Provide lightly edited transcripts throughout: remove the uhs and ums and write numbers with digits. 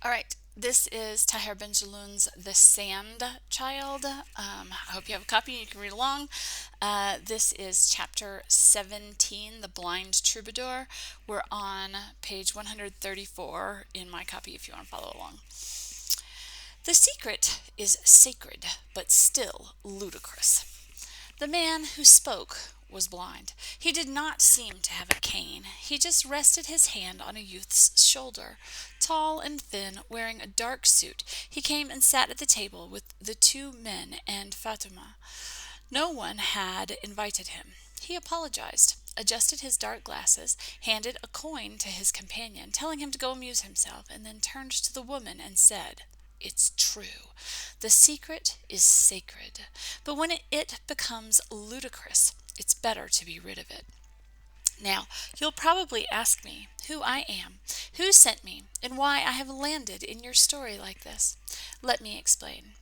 All right, this is Tahir Benjelloun's The Sand Child. I hope you have a copy and you can read along. This is chapter 17, The Blind Troubadour. We're on page 134 in my copy if you want to follow along. The secret is sacred, but still ludicrous. The man who spoke was blind. He did not seem to have a cane. He just rested his hand on a youth's shoulder. Tall and thin, wearing a dark suit, he came and sat at the table with the two men and Fatima. No one had invited him. He apologized, adjusted his dark glasses, handed a coin to his companion, telling him to go amuse himself, and then turned to the woman and said, "It's true. The secret is sacred. But when it becomes ludicrous, it's better to be rid of it. Now, you'll probably ask me who I am, who sent me, and why I have landed in your story like this. Let me explain.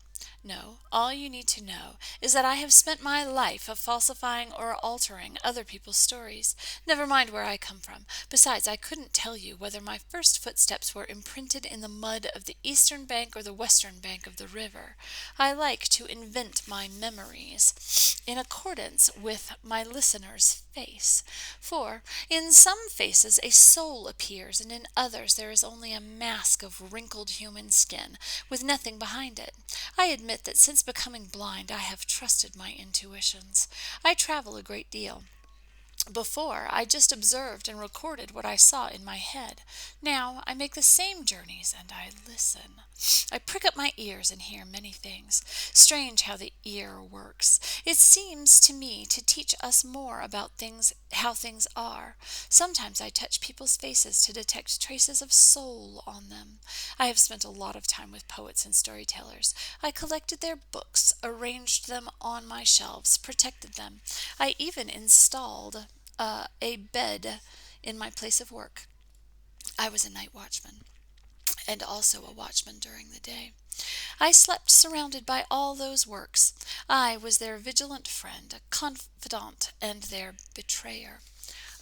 No, all you need to know is that I have spent my life of falsifying or altering other people's stories. Never mind where I come from. Besides, I couldn't tell you whether my first footsteps were imprinted in the mud of the eastern bank or the western bank of the river. I like to invent my memories in accordance with my listener's face. For in some faces a soul appears, and in others there is only a mask of wrinkled human skin, with nothing behind it. I admit that since becoming blind I have trusted my intuitions. I travel a great deal. Before, I just observed and recorded what I saw in my head. Now I make the same journeys and I listen. I prick up my ears and hear many things. Strange how the ear works. It seems to me to teach us more about things, how things are. Sometimes I touch people's faces to detect traces of soul on them. I have spent a lot of time with poets and storytellers. I collected their books, arranged them on my shelves, protected them. I even installed a bed in my place of work. I was a night watchman and also a watchman during the day. I slept surrounded by all those works. I was their vigilant friend, a confidant, and their betrayer.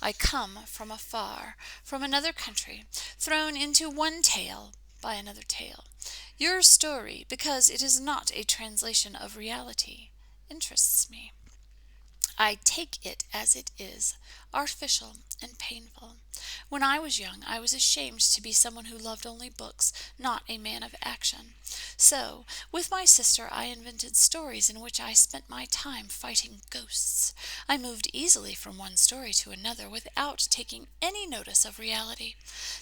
I come from afar, from another country, thrown into one tale by another tale. Your story, because it is not a translation of reality, interests me. I take it as it is, artificial and painful. When I was young, I was ashamed to be someone who loved only books, not a man of action. So, with my sister, I invented stories in which I spent my time fighting ghosts. I moved easily from one story to another without taking any notice of reality.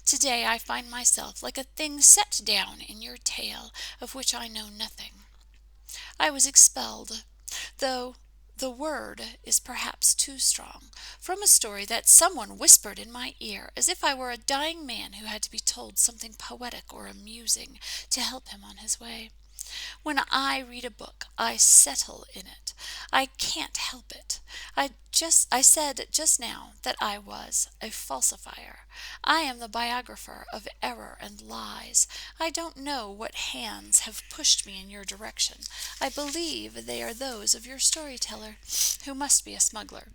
Today I find myself like a thing set down in your tale, of which I know nothing. I was expelled, though the word is perhaps too strong, from a story that someone whispered in my ear, as if I were a dying man who had to be told something poetic or amusing to help him on his way. When I read a book, I settle in it. I can't help it. I said just now that I was a falsifier. I am the biographer of error and lies. I don't know what hands have pushed me in your direction. I believe they are those of your storyteller, who must be a smuggler,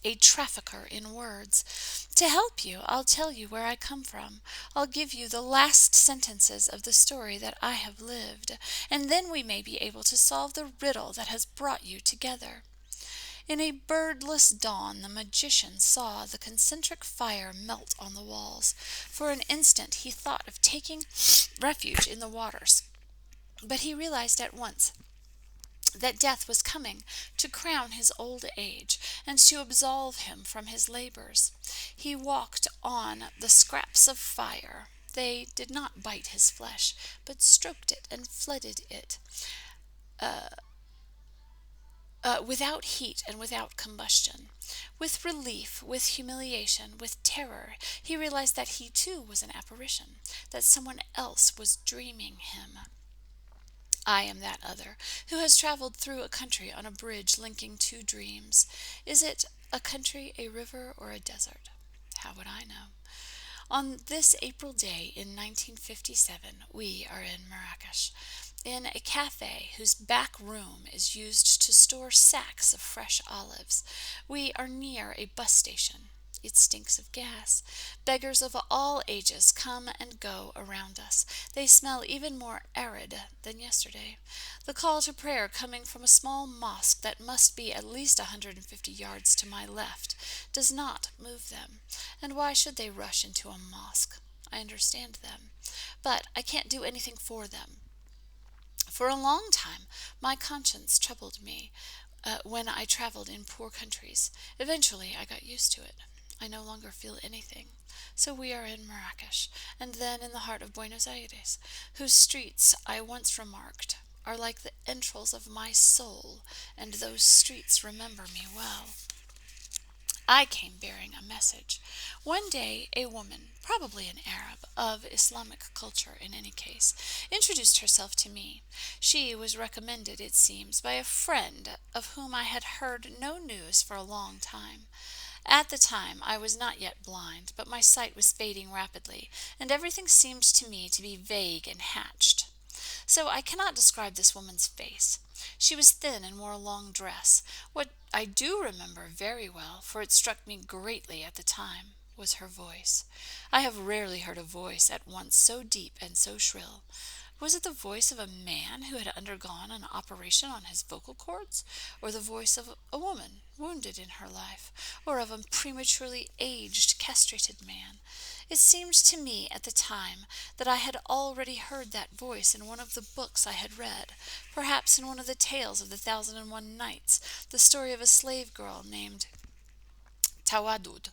a trafficker in words. To help you, I'll tell you where I come from. I'll give you the last sentences of the story that I have lived, and then we may be able to solve the riddle that has brought you together. In a birdless dawn, the magician saw the concentric fire melt on the walls. For an instant he thought of taking refuge in the waters, but he realized at once that death was coming to crown his old age and to absolve him from his labors. He walked on the scraps of fire. They did not bite his flesh, but stroked it and flooded it, without heat and without combustion. With relief, with humiliation, with terror, he realized that he too was an apparition, that someone else was dreaming him. I am that other, who has traveled through a country on a bridge linking two dreams. Is it a country, a river, or a desert? How would I know? On this April day in 1957, we are in Marrakesh, in a cafe whose back room is used to store sacks of fresh olives. We are near a bus station. It stinks of gas. Beggars of all ages come and go around us. They smell even more arid than yesterday. The call to prayer coming from a small mosque that must be at least 150 yards to my left does not move them. And why should they rush into a mosque? I understand them, but I can't do anything for them. For a long time, my conscience troubled me when I traveled in poor countries. Eventually, I got used to it. I no longer feel anything. So we are in Marrakesh, and then in the heart of Buenos Aires, whose streets I once remarked are like the entrails of my soul, and those streets remember me well. I came bearing a message. One day a woman, probably an Arab, of Islamic culture in any case, introduced herself to me. She was recommended, it seems, by a friend of whom I had heard no news for a long time. At the time I was not yet blind, but my sight was fading rapidly, and everything seemed to me to be vague and hatched. So I cannot describe this woman's face. She was thin and wore a long dress. What I do remember very well, for it struck me greatly at the time, was her voice. I have rarely heard a voice at once so deep and so shrill. Was it the voice of a man who had undergone an operation on his vocal cords, or the voice of a woman wounded in her life, or of a prematurely aged, castrated man? It seemed to me at the time that I had already heard that voice in one of the books I had read, perhaps in one of the tales of the 1001 Nights, the story of a slave girl named Tawadud,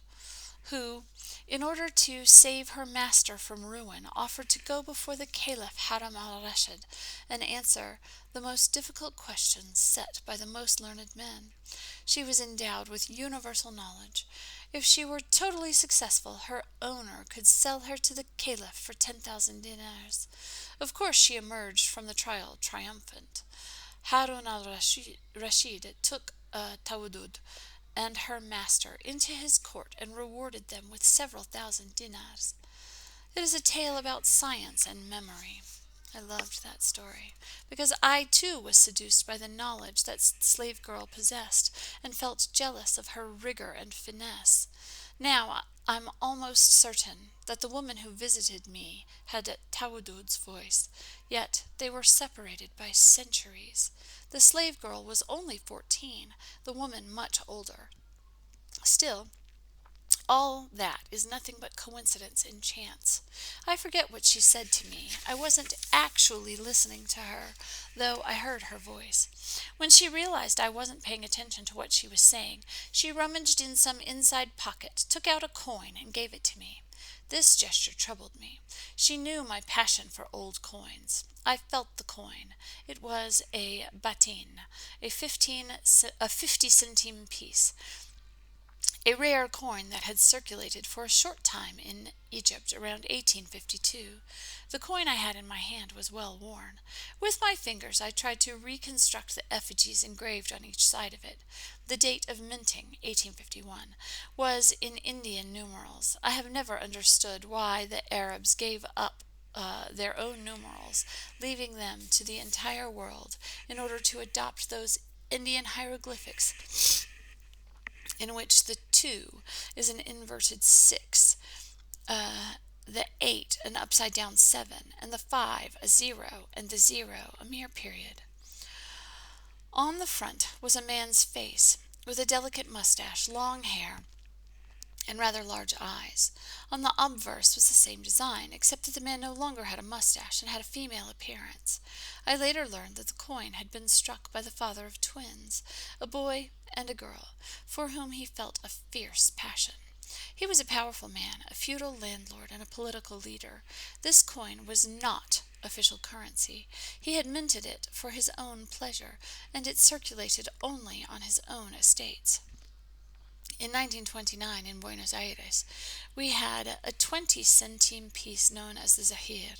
who, in order to save her master from ruin, offered to go before the Caliph Harun al-Rashid and answer the most difficult questions set by the most learned men. She was endowed with universal knowledge. If she were totally successful, her owner could sell her to the Caliph for 10,000 dinars. Of course she emerged from the trial triumphant. Harun al-Rashid took Tawadud and her master into his court and rewarded them with several thousand dinars. It is a tale about science and memory. I loved that story, because I too was seduced by the knowledge that slave girl possessed, and felt jealous of her rigor and finesse. Now I'm almost certain that the woman who visited me had Tawadud's voice, yet they were separated by centuries. The slave girl was only 14, the woman much older. Still, all that is nothing but coincidence and chance. I forget what she said to me. I wasn't actually listening to her, though I heard her voice. When she realized I wasn't paying attention to what she was saying, she rummaged in some inside pocket, took out a coin, and gave it to me. This gesture troubled me. She knew my passion for old coins. I felt the coin. It was a batin, a 50-centime piece, a rare coin that had circulated for a short time in Egypt around 1852. The coin I had in my hand was well worn. With my fingers I tried to reconstruct the effigies engraved on each side of it. The date of minting, 1851, was in Indian numerals. I have never understood why the Arabs gave up their own numerals, leaving them to the entire world in order to adopt those Indian hieroglyphics in which the 2 is an inverted 6, the 8 an upside-down 7, and the 5 a 0, and the 0 a mere period. On the front was a man's face, with a delicate mustache, long hair, and rather large eyes. On the obverse was the same design, except that the man no longer had a mustache and had a female appearance. I later learned that the coin had been struck by the father of twins, a boy and a girl, for whom he felt a fierce passion. He was a powerful man, a feudal landlord, and a political leader. This coin was not official currency. He had minted it for his own pleasure, and it circulated only on his own estates. In 1929, in Buenos Aires, we had a 20-centime piece known as the zahir.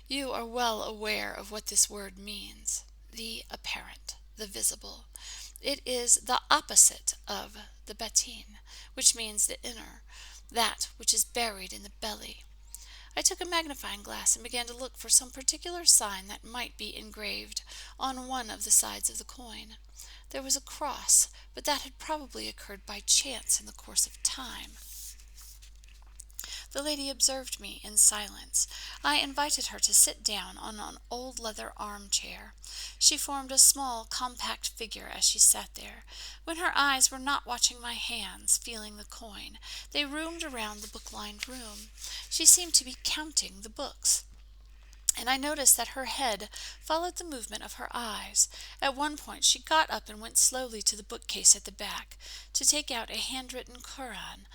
You are well aware of what this word means. The apparent, the visible. It is the opposite of the batin, which means the inner, that which is buried in the belly. I took a magnifying glass and began to look for some particular sign that might be engraved on one of the sides of the coin. There was a cross, but that had probably occurred by chance in the course of time. The lady observed me in silence. I invited her to sit down on an old leather armchair. She formed a small, compact figure as she sat there. When her eyes were not watching my hands, feeling the coin, they roamed around the book-lined room. She seemed to be counting the books, and I noticed that her head followed the movement of her eyes. At one point she got up and went slowly to the bookcase at the back to take out a handwritten Koran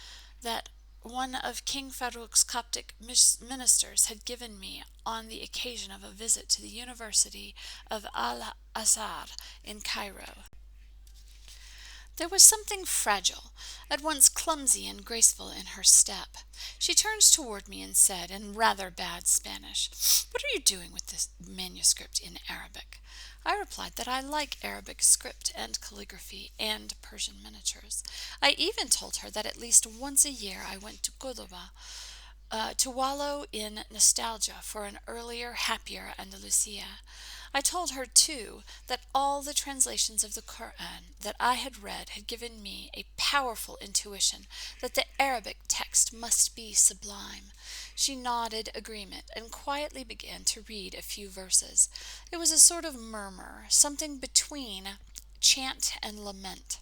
that one of King Farouk's Coptic ministers had given me on the occasion of a visit to the University of Al-Azhar in Cairo. There was something fragile, at once clumsy and graceful in her step. She turned toward me and said, in rather bad Spanish, "What are you doing with this manuscript in Arabic?" I replied that I like Arabic script and calligraphy and Persian miniatures. I even told her that at least once a year I went to Cordoba to wallow in nostalgia for an earlier, happier Andalusia. I told her, too, that all the translations of the Koran that I had read had given me a powerful intuition that the Arabic text must be sublime. She nodded agreement and quietly began to read a few verses. It was a sort of murmur, something between chant and lament.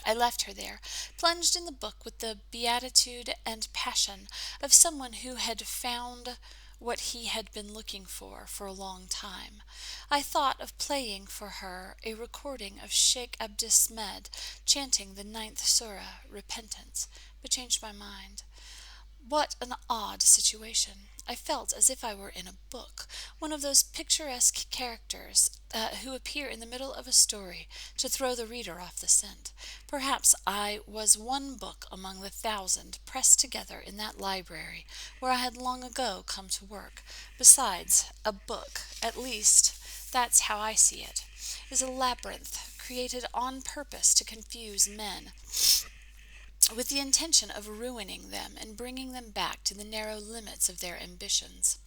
I left her there, plunged in the book with the beatitude and passion of someone who had found what he had been looking for a long time. I thought of playing for her a recording of Sheikh Abdesmed chanting the 9th Surah, Repentance, but changed my mind. What an odd situation! I felt as if I were in a book, one of those picturesque characters who appear in the middle of a story to throw the reader off the scent. Perhaps I was one book among the 1,000 pressed together in that library where I had long ago come to work. Besides, a book, at least that's how I see it, is a labyrinth created on purpose to confuse men, with the intention of ruining them and bringing them back to the narrow limits of their ambitions.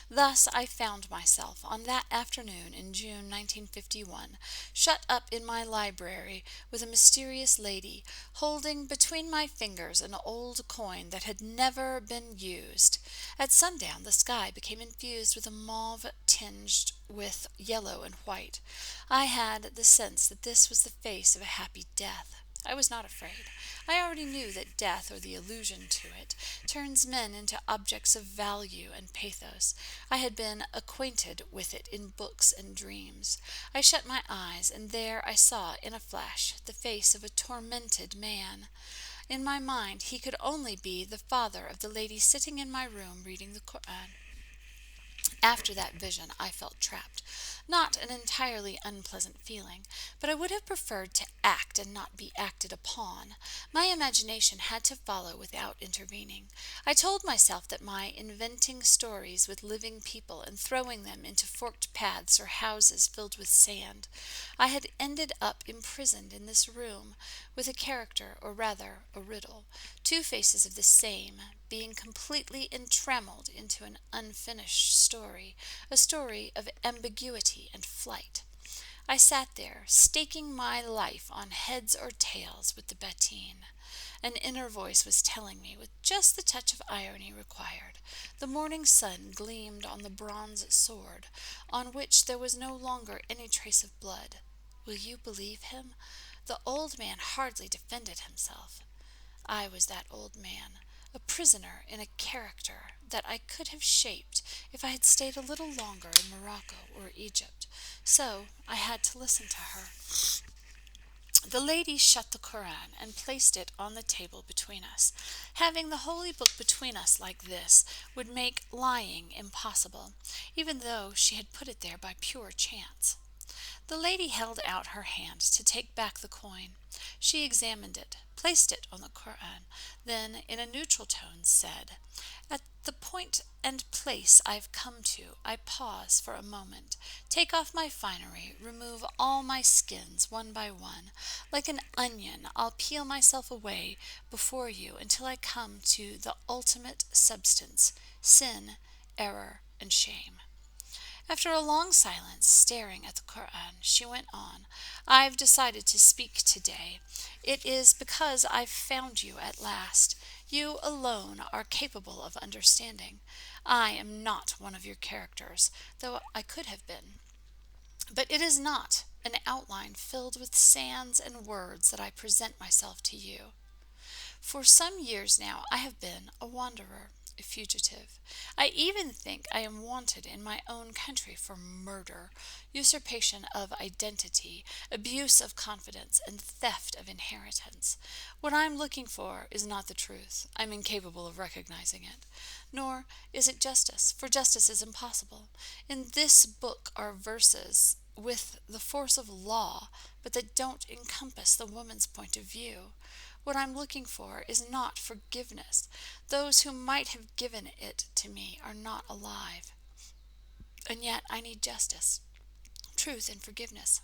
Thus I found myself, on that afternoon in June 1951, shut up in my library with a mysterious lady, holding between my fingers an old coin that had never been used. At sundown the sky became infused with a mauve tinged with yellow and white. I had the sense that this was the face of a happy death. I was not afraid. I already knew that death, or the allusion to it, turns men into objects of value and pathos. I had been acquainted with it in books and dreams. I shut my eyes, and there I saw in a flash the face of a tormented man. In my mind he could only be the father of the lady sitting in my room reading the Koran. After that vision I felt trapped. Not an entirely unpleasant feeling, but I would have preferred to act and not be acted upon. My imagination had to follow without intervening. I told myself that my inventing stories with living people and throwing them into forked paths or houses filled with sand, I had ended up imprisoned in this room with a character, or rather a riddle, two faces of the same, being completely entrammelled into an unfinished story, a story of ambiguity and flight. I sat there, staking my life on heads or tails with the Bettine. An inner voice was telling me, with just the touch of irony required. The morning sun gleamed on the bronze sword, on which there was no longer any trace of blood. Will you believe him? The old man hardly defended himself. I was that old man, a prisoner in a character that I could have shaped if I had stayed a little longer in Morocco or Egypt. So I had to listen to her. The lady shut the Koran and placed it on the table between us. Having the holy book between us like this would make lying impossible, even though she had put it there by pure chance. The lady held out her hand to take back the coin. She examined it, placed it on the Koran, then, in a neutral tone, said, "At the point and place I've come to, I pause for a moment, take off my finery, remove all my skins one by one. Like an onion, I'll peel myself away before you until I come to the ultimate substance, sin, error, and shame." After a long silence, staring at the Koran, she went on, "I've decided to speak today. It is because I've found you at last. You alone are capable of understanding. I am not one of your characters, though I could have been. But it is not an outline filled with sands and words that I present myself to you. For some years now I have been a wanderer, a fugitive. I even think I am wanted in my own country for murder, usurpation of identity, abuse of confidence, and theft of inheritance. What I am looking for is not the truth. I am incapable of recognizing it. Nor is it justice, for justice is impossible. In this book are verses with the force of law, but that don't encompass the woman's point of view. What I'm looking for is not forgiveness. Those who might have given it to me are not alive. And yet I need justice, truth, and forgiveness.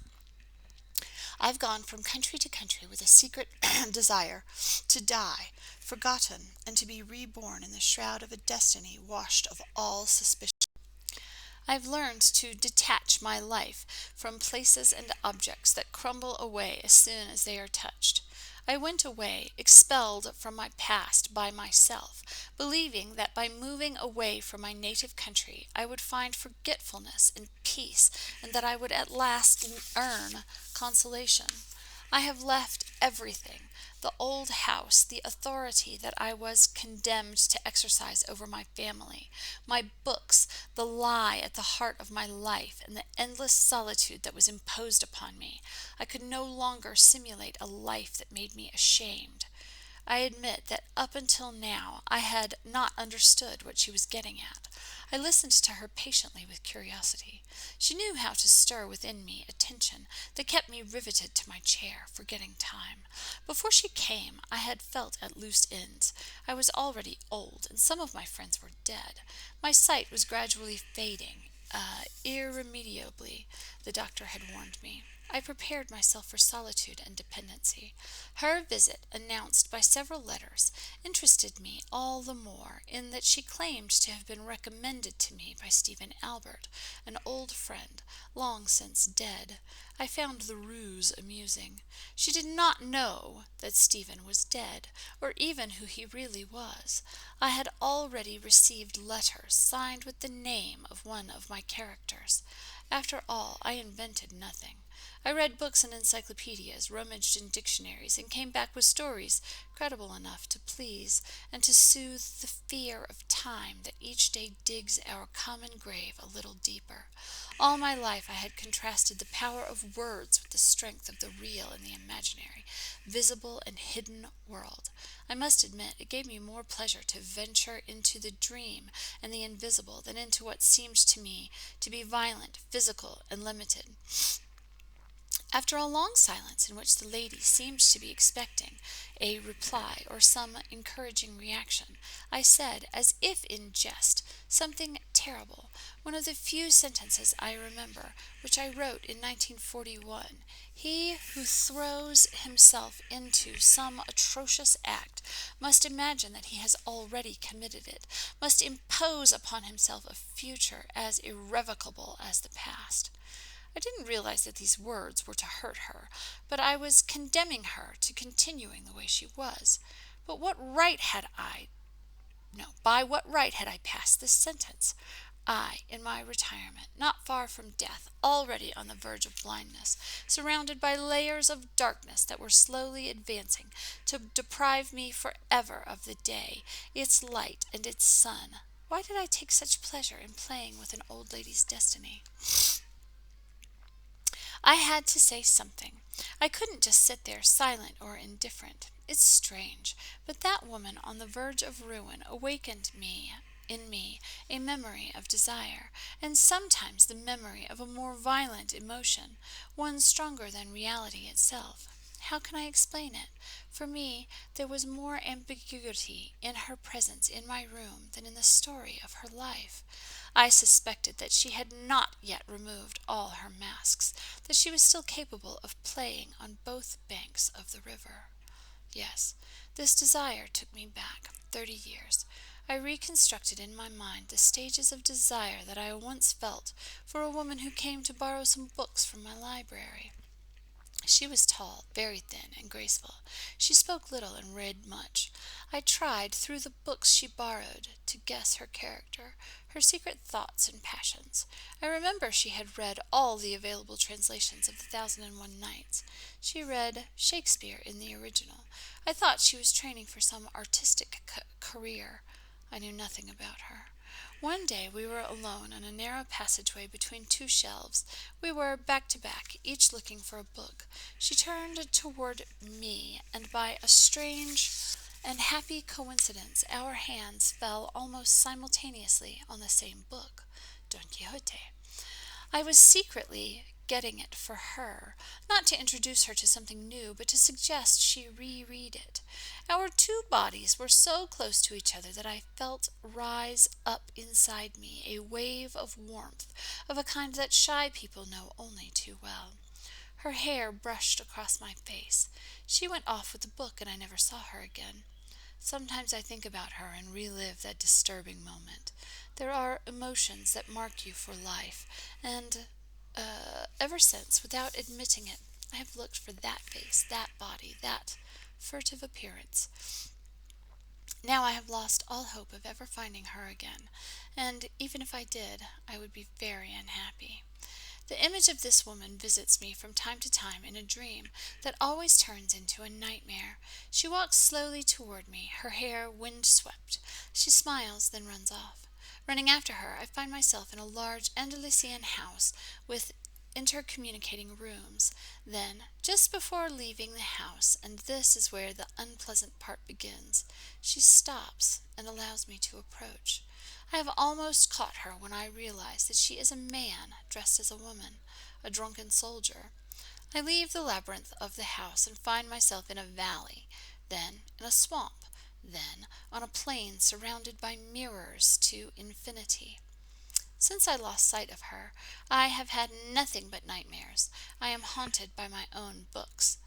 I've gone from country to country with a secret desire to die, forgotten, and to be reborn in the shroud of a destiny washed of all suspicion. I've learned to detach my life from places and objects that crumble away as soon as they are touched. I went away, expelled from my past by myself, believing that by moving away from my native country I would find forgetfulness and peace, and that I would at last earn consolation. I have left everything, the old house, the authority that I was condemned to exercise over my family, my books, the lie at the heart of my life, and the endless solitude that was imposed upon me. I could no longer simulate a life that made me ashamed. I admit that up until now I had not understood what she was getting at. I listened to her patiently with curiosity. She knew how to stir within me a tension that kept me riveted to my chair, forgetting time. Before she came, I had felt at loose ends. I was already old, and some of my friends were dead. My sight was gradually fading, irremediably, the doctor had warned me. I prepared myself for solitude and dependency. Her visit, announced by several letters, interested me all the more in that she claimed to have been recommended to me by Stephen Albert, an old friend, long since dead. I found the ruse amusing. She did not know that Stephen was dead, or even who he really was. I had already received letters signed with the name of one of my characters. After all, I invented nothing. I read books and encyclopedias, rummaged in dictionaries, and came back with stories credible enough to please and to soothe the fear of time that each day digs our common grave a little deeper. All my life I had contrasted the power of words with the strength of the real and the imaginary, visible and hidden world. I must admit it gave me more pleasure to venture into the dream and the invisible than into what seemed to me to be violent, physical, and limited. After a long silence in which the lady seemed to be expecting a reply or some encouraging reaction, I said, as if in jest, something terrible, one of the few sentences I remember, which I wrote in 1941. He who throws himself into some atrocious act must imagine that he has already committed it, must impose upon himself a future as irrevocable as the past. I didn't realize that these words were to hurt her, but I was condemning her to continuing the way she was. But what right had I no, by what right had I passed this sentence? I, in my retirement, not far from death, already on the verge of blindness, surrounded by layers of darkness that were slowly advancing to deprive me forever of the day, its light and its sun. Why did I take such pleasure in playing with an old lady's destiny? I had to say something. I couldn't just sit there silent or indifferent. It's strange, but that woman on the verge of ruin awakened in me a memory of desire, and sometimes the memory of a more violent emotion, one stronger than reality itself. How can I explain it? For me, there was more ambiguity in her presence in my room than in the story of her life. I suspected that she had not yet removed all her masks, that she was still capable of playing on both banks of the river. Yes, this desire took me back 30 years. I reconstructed in my mind the stages of desire that I once felt for a woman who came to borrow some books from my library. She was tall, very thin, and graceful. She spoke little and read much. I tried, through the books she borrowed, to guess her character, her secret thoughts and passions. I remember she had read all the available translations of the 1001 Nights. She read Shakespeare in the original. I thought she was training for some artistic career. I knew nothing about her. One day we were alone on a narrow passageway between two shelves. We were back to back, each looking for a book. She turned toward me, and by a strange and happy coincidence, our hands fell almost simultaneously on the same book, Don Quixote. I was secretly getting it for her, not to introduce her to something new, but to suggest she reread it. Our two bodies were so close to each other that I felt rise up inside me a wave of warmth, of a kind that shy people know only too well. Her hair brushed across my face. She went off with the book, and I never saw her again. Sometimes I think about her and relive that disturbing moment. There are emotions that mark you for life, and ever since, without admitting it, I have looked for that face, that body, that furtive appearance. Now I have lost all hope of ever finding her again, and even if I did, I would be very unhappy. The image of this woman visits me from time to time in a dream that always turns into a nightmare. She walks slowly toward me, her hair wind-swept. She smiles, then runs off. Running after her, I find myself in a large Andalusian house with intercommunicating rooms. Then, just before leaving the house, and this is where the unpleasant part begins, she stops and allows me to approach. I have almost caught her when I realize that she is a man dressed as a woman, a drunken soldier. I leave the labyrinth of the house and find myself in a valley, then in a swamp, then on a plain surrounded by mirrors to infinity. Since I lost sight of her, I have had nothing but nightmares. I am haunted by my own books.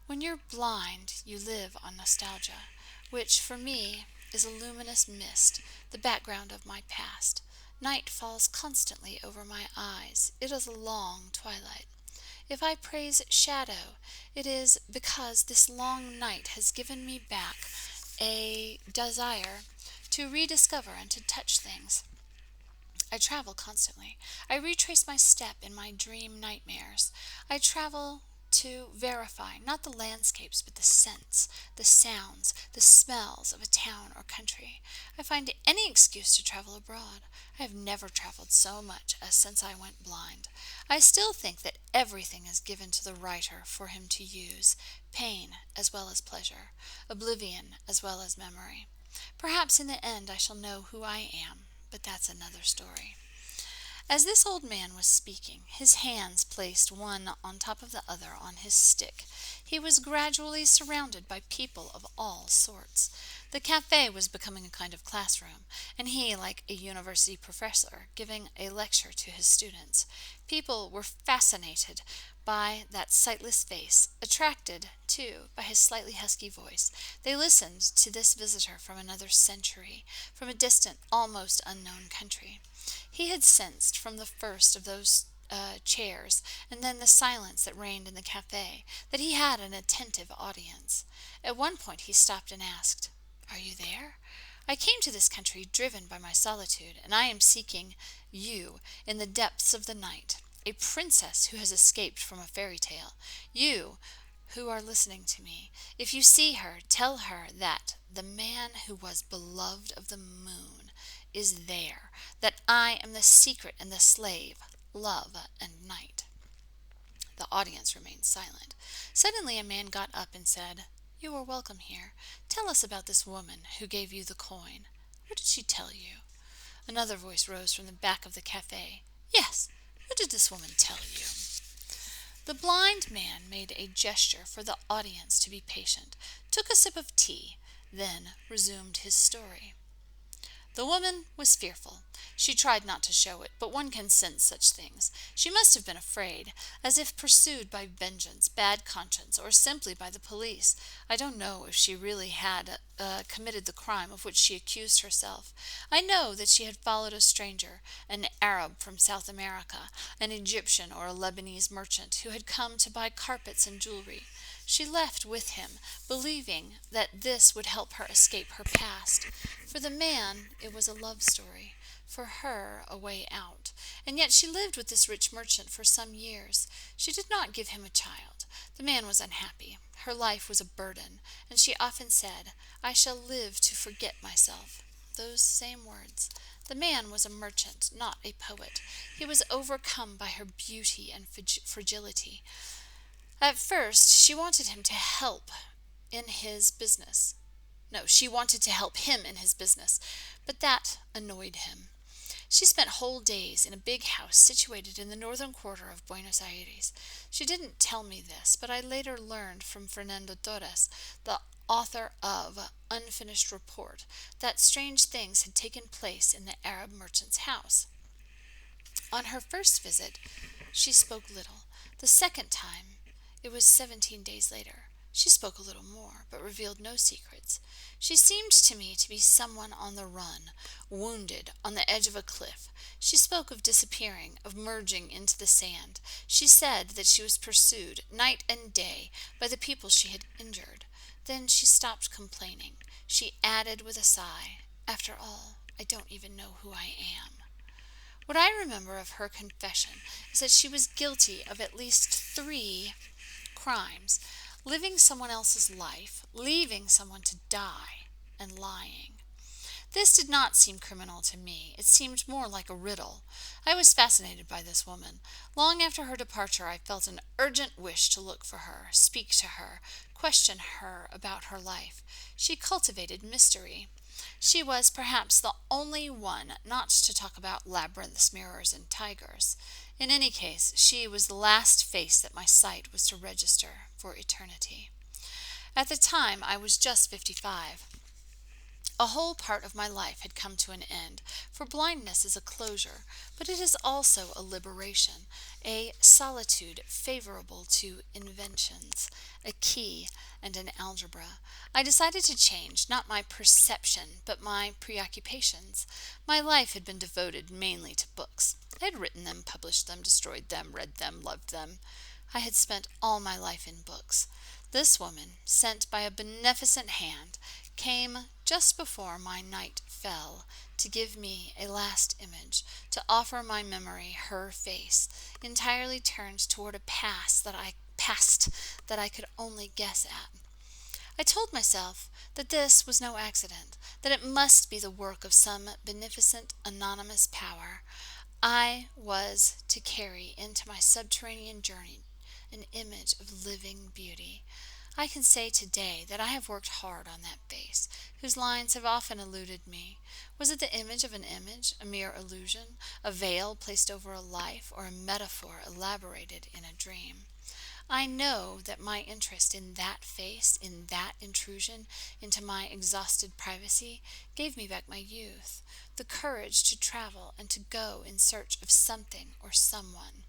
When you're blind, you live on nostalgia, which for me is a luminous mist, the background of my past. Night falls constantly over my eyes. It is a long twilight. If I praise shadow, it is because this long night has given me back a desire to rediscover and to touch things. I travel constantly. I retrace my step in my dream nightmares. I travel to verify not the landscapes but the scents, the sounds, the smells of a town or country. I find any excuse to travel abroad. I have never traveled so much as since I went blind. I still think that everything is given to the writer for him to use, pain as well as pleasure, oblivion as well as memory. Perhaps in the end I shall know who I am, but that's another story. As this old man was speaking, his hands placed one on top of the other on his stick, he was gradually surrounded by people of all sorts. The cafe was becoming a kind of classroom, and he like a university professor giving a lecture to his students. People were fascinated by that sightless face, attracted, too, by his slightly husky voice. They listened to this visitor from another century, from a distant, almost unknown country. He had sensed from the first of those chairs, and then the silence that reigned in the cafe, that he had an attentive audience. At one point he stopped and asked, "Are you there? I came to this country driven by my solitude, and I am seeking you in the depths of the night, a princess who has escaped from a fairy tale. You who are listening to me, if you see her, tell her that the man who was beloved of the moon is there, that I am the secret and the slave, love and night." The audience remained silent. Suddenly a man got up and said, "You are welcome here. Tell us about this woman who gave you the coin. What did she tell you?" Another voice rose from the back of the cafe. "Yes, what did this woman tell you?" The blind man made a gesture for the audience to be patient, took a sip of tea, then resumed his story. "The woman was fearful. She tried not to show it, but one can sense such things. She must have been afraid, as if pursued by vengeance, bad conscience, or simply by the police. I don't know if she really had committed the crime of which she accused herself. I know that she had followed a stranger, an Arab from South America, an Egyptian or a Lebanese merchant who had come to buy carpets and jewelry. She left with him, believing that this would help her escape her past. For the man, it was a love story. For her, a way out. And yet she lived with this rich merchant for some years. She did not give him a child. The man was unhappy. Her life was a burden, and she often said, "I shall live to forget myself." Those same words. The man was a merchant, not a poet. He was overcome by her beauty and fragility. At first, she wanted him to help in his business. No, she wanted to help him in his business, but that annoyed him. She spent whole days in a big house situated in the northern quarter of Buenos Aires. She didn't tell me this, but I later learned from Fernando Torres, the author of Unfinished Report, that strange things had taken place in the Arab merchant's house. On her first visit, she spoke little. The second time, it was 17 days later. She spoke a little more, but revealed no secrets. She seemed to me to be someone on the run, wounded, on the edge of a cliff. She spoke of disappearing, of merging into the sand. She said that she was pursued, night and day, by the people she had injured. Then she stopped complaining. She added with a sigh, "After all, I don't even know who I am." What I remember of her confession is that she was guilty of at least 3 crimes: living someone else's life, leaving someone to die, and lying. This did not seem criminal to me. It seemed more like a riddle. I was fascinated by this woman. Long after her departure, I felt an urgent wish to look for her, speak to her, question her about her life. She cultivated mystery. She was perhaps the only one not to talk about labyrinths, mirrors, and tigers. In any case, she was the last face that my sight was to register for eternity. At the time, I was just 55. A whole part of my life had come to an end, for blindness is a closure, but it is also a liberation, a solitude favorable to inventions, a key and an algebra. I decided to change, not my perception, but my preoccupations. My life had been devoted mainly to books. I had written them, published them, destroyed them, read them, loved them. I had spent all my life in books. This woman, sent by a beneficent hand, came just before my night fell to give me a last image, to offer my memory her face, entirely turned toward a past that I could only guess at. I told myself that this was no accident, that it must be the work of some beneficent anonymous power. I was to carry into my subterranean journey an image of living beauty. I can say today that I have worked hard on that face, whose lines have often eluded me. Was it the image of an image, a mere illusion, a veil placed over a life, or a metaphor elaborated in a dream? I know that my interest in that face, in that intrusion into my exhausted privacy, gave me back my youth, the courage to travel and to go in search of something or someone.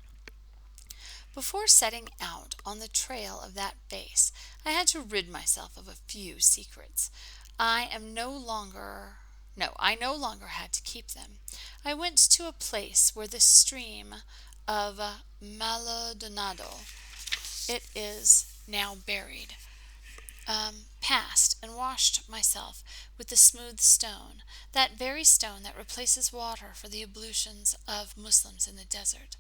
Before setting out on the trail of that face, I had to rid myself of a few secrets. I no longer had to keep them. I went to a place where the stream of Maldonado, it is now buried, passed and washed myself with the smooth stone, that very stone that replaces water for the ablutions of Muslims in the desert.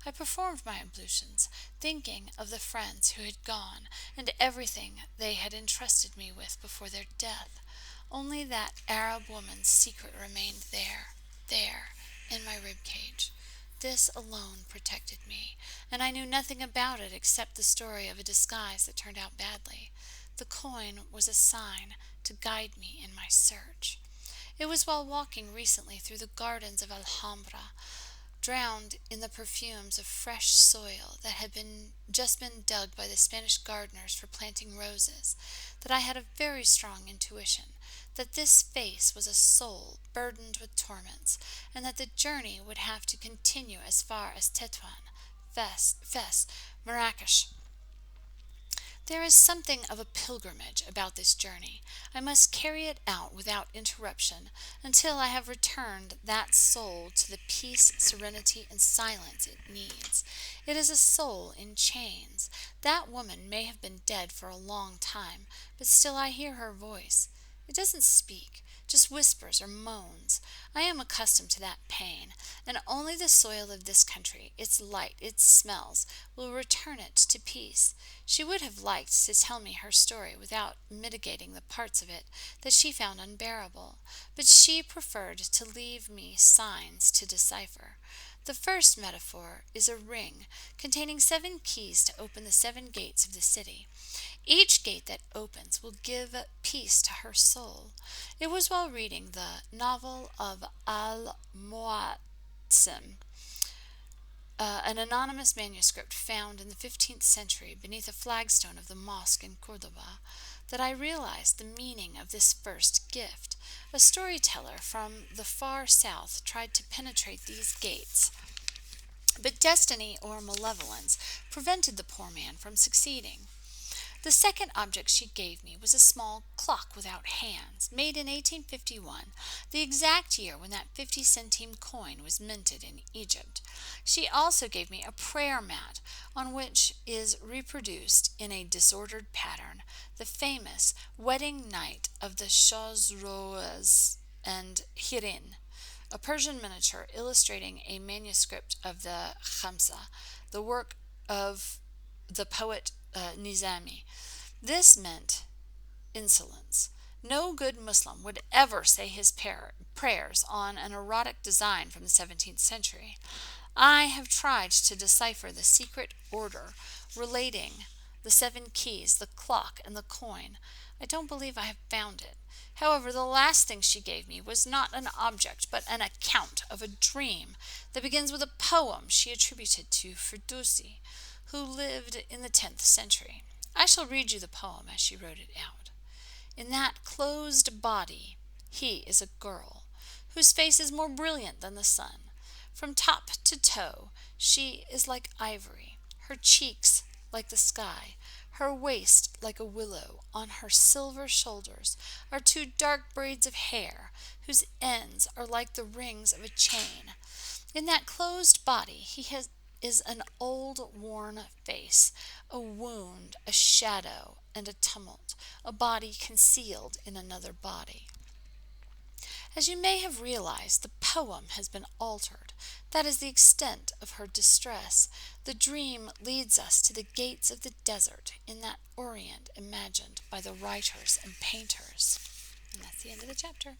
I performed my ablutions, thinking of the friends who had gone and everything they had entrusted me with before their death. Only that Arab woman's secret remained there, in my rib cage. This alone protected me, and I knew nothing about it except the story of a disguise that turned out badly. The coin was a sign to guide me in my search. It was while walking recently through the gardens of Alhambra, drowned in the perfumes of fresh soil that had just been dug by the Spanish gardeners for planting roses, that I had a very strong intuition that this face was a soul burdened with torments, and that the journey would have to continue as far as Tetuan, Fez, Marrakesh. There is something of a pilgrimage about this journey. I must carry it out without interruption until I have returned that soul to the peace, serenity, and silence it needs. It is a soul in chains. That woman may have been dead for a long time, but still I hear her voice. It doesn't speak, just whispers or moans. I am accustomed to that pain, and only the soil of this country, its light, its smells, will return it to peace. She would have liked to tell me her story without mitigating the parts of it that she found unbearable, but she preferred to leave me signs to decipher. The first metaphor is a ring containing 7 keys to open the 7 gates of the city. Each gate that opens will give peace to her soul. It was while reading the novel of Al-Mu'asim, an anonymous manuscript found in the 15th century beneath a flagstone of the mosque in Cordoba, that I realized the meaning of this first gift. A storyteller from the far south tried to penetrate these gates, but destiny or malevolence prevented the poor man from succeeding. The second object she gave me was a small clock without hands, made in 1851, the exact year when that 50-centime coin was minted in Egypt. She also gave me a prayer mat, on which is reproduced in a disordered pattern the famous wedding night of the Chosroes and Hirin, a Persian miniature illustrating a manuscript of the Khamsa, the work of the poet Nizami. This meant insolence. No good Muslim would ever say his prayers on an erotic design from the 17th century. I have tried to decipher the secret order relating the 7 keys, the clock, and the coin. I don't believe I have found it. However, the last thing she gave me was not an object, but an account of a dream that begins with a poem she attributed to Firdusi, who lived in the 10th century. I shall read you the poem as she wrote it out. In that closed body, he is a girl, whose face is more brilliant than the sun. From top to toe, she is like ivory, her cheeks like the sky, her waist like a willow. On her silver shoulders are 2 dark braids of hair, whose ends are like the rings of a chain. In that closed body, is an old worn face, a wound, a shadow, and a tumult, a body concealed in another body. As you may have realized, the poem has been altered. That is the extent of her distress. The dream leads us to the gates of the desert in that Orient imagined by the writers and painters. And that's the end of the chapter.